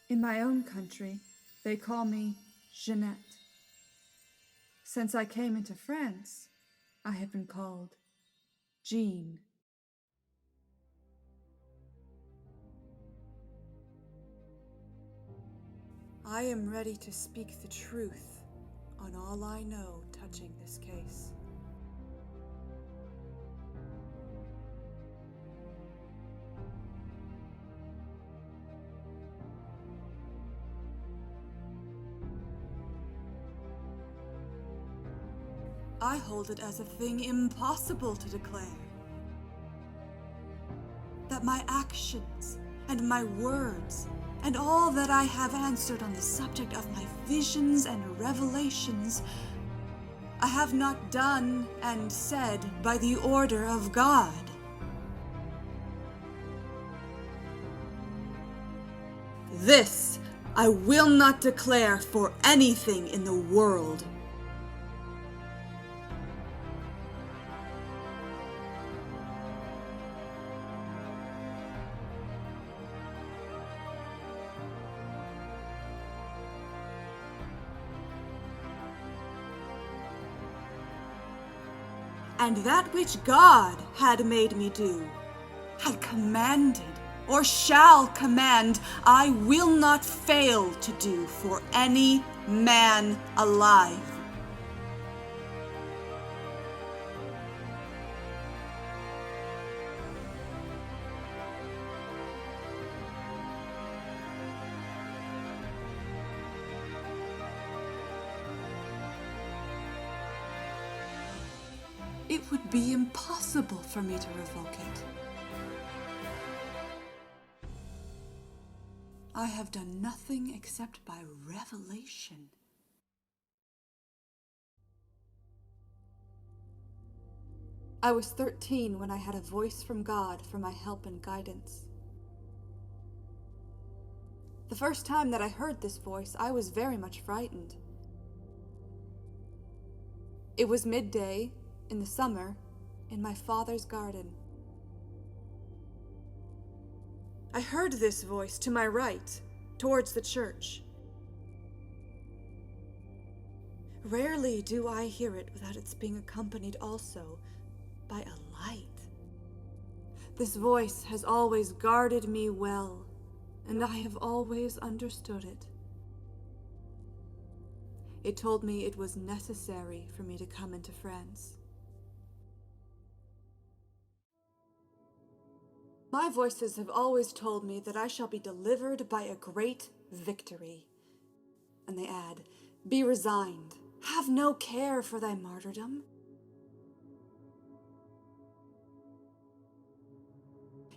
In my own country, they call me Jeanette. Since I came into France, I have been called Jean. I am ready to speak the truth on all I know touching this case. I hold it as a thing impossible to declare. That my actions and my words and all that I have answered on the subject of my visions and revelations, I have not done and said by the order of God. This I will not declare for anything in the world. And that which God had made me do, had commanded, or shall command, I will not fail to do for any man alive. It would be impossible for me to revoke it. I have done nothing except by revelation. I was 13 when I had a voice from God for my help and guidance. The first time that I heard this voice, I was very much frightened. It was midday, in the summer, in my father's garden. I heard this voice to my right, towards the church. Rarely do I hear it without its being accompanied also by a light. This voice has always guarded me well, and I have always understood it. It told me it was necessary for me to come into France. My voices have always told me that I shall be delivered by a great victory. And they add, "Be resigned, have no care for thy martyrdom.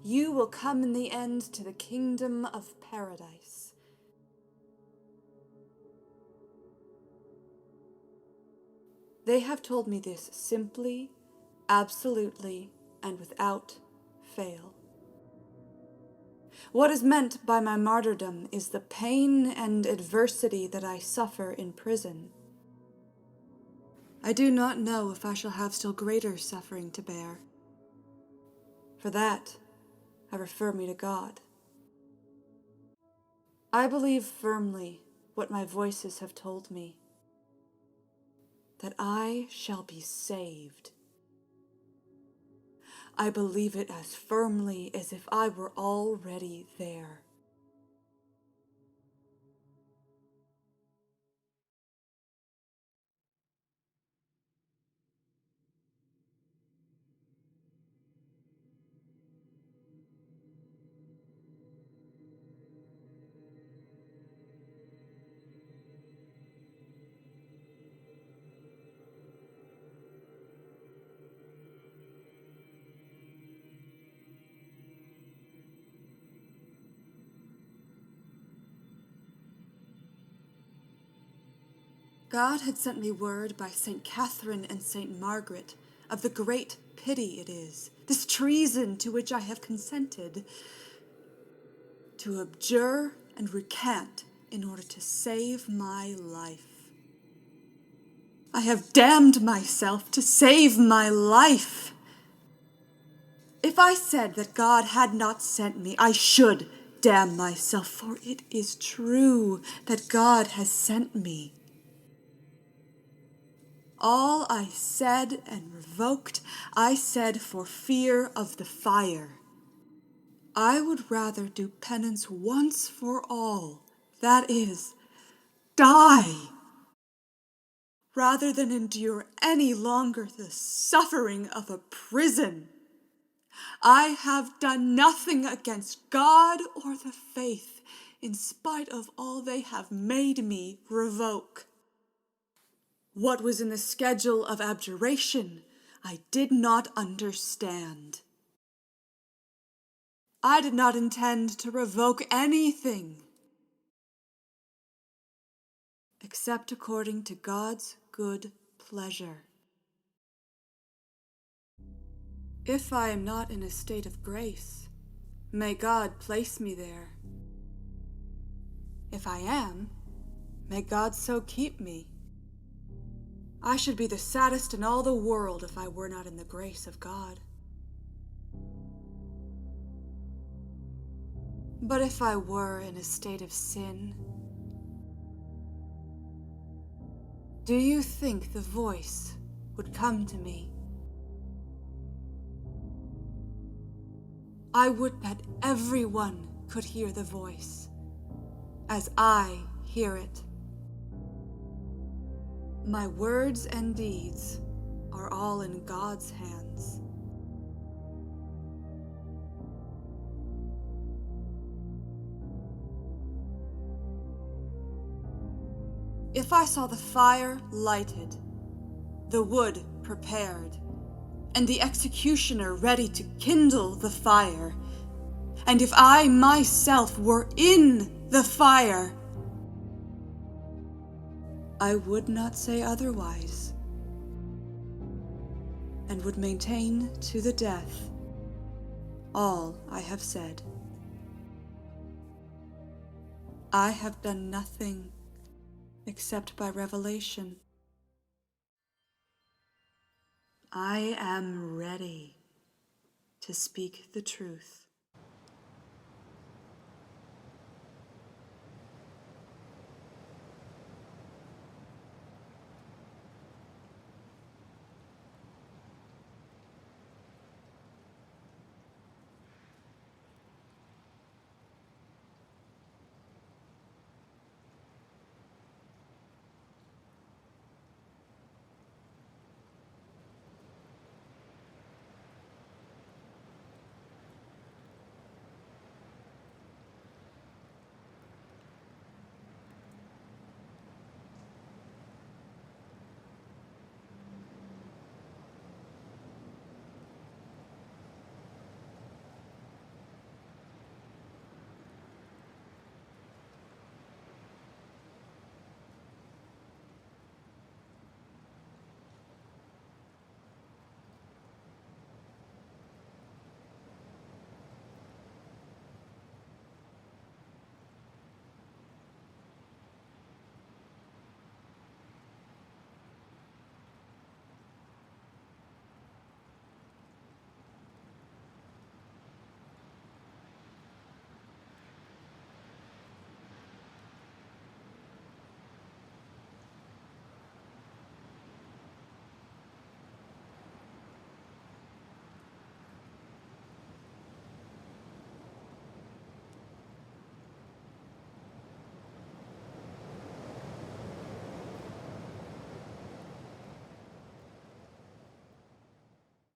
You will come in the end to the kingdom of paradise." They have told me this simply, absolutely, and without fail. What is meant by my martyrdom is the pain and adversity that I suffer in prison. I do not know if I shall have still greater suffering to bear. For that, I refer me to God. I believe firmly what my voices have told me, that I shall be saved. I believe it as firmly as if I were already there. God had sent me word by St. Catherine and St. Margaret of the great pity it is, this treason to which I have consented, to abjure and recant in order to save my life. I have damned myself to save my life. If I said that God had not sent me, I should, damn myself, for it is true that God has sent me. All I said and revoked, I said for fear of the fire. I would rather do penance once for all, that is, die, rather than endure any longer the suffering of a prison. I have done nothing against God or the faith, in spite of all they have made me revoke. What was in the schedule of abjuration, I did not understand. I did not intend to revoke anything, except according to God's good pleasure. If I am not in a state of grace, may God place me there. If I am, may God so keep me. I should be the saddest in all the world if I were not in the grace of God. But if I were in a state of sin, do you think the voice would come to me? I would that everyone could hear the voice, as I hear it. My words and deeds are all in God's hands. If I saw the fire lighted, the wood prepared, and the executioner ready to kindle the fire, and if I myself were in the fire, I would not say otherwise, and would maintain to the death all I have said. I have done nothing except by revelation. I am ready to speak the truth.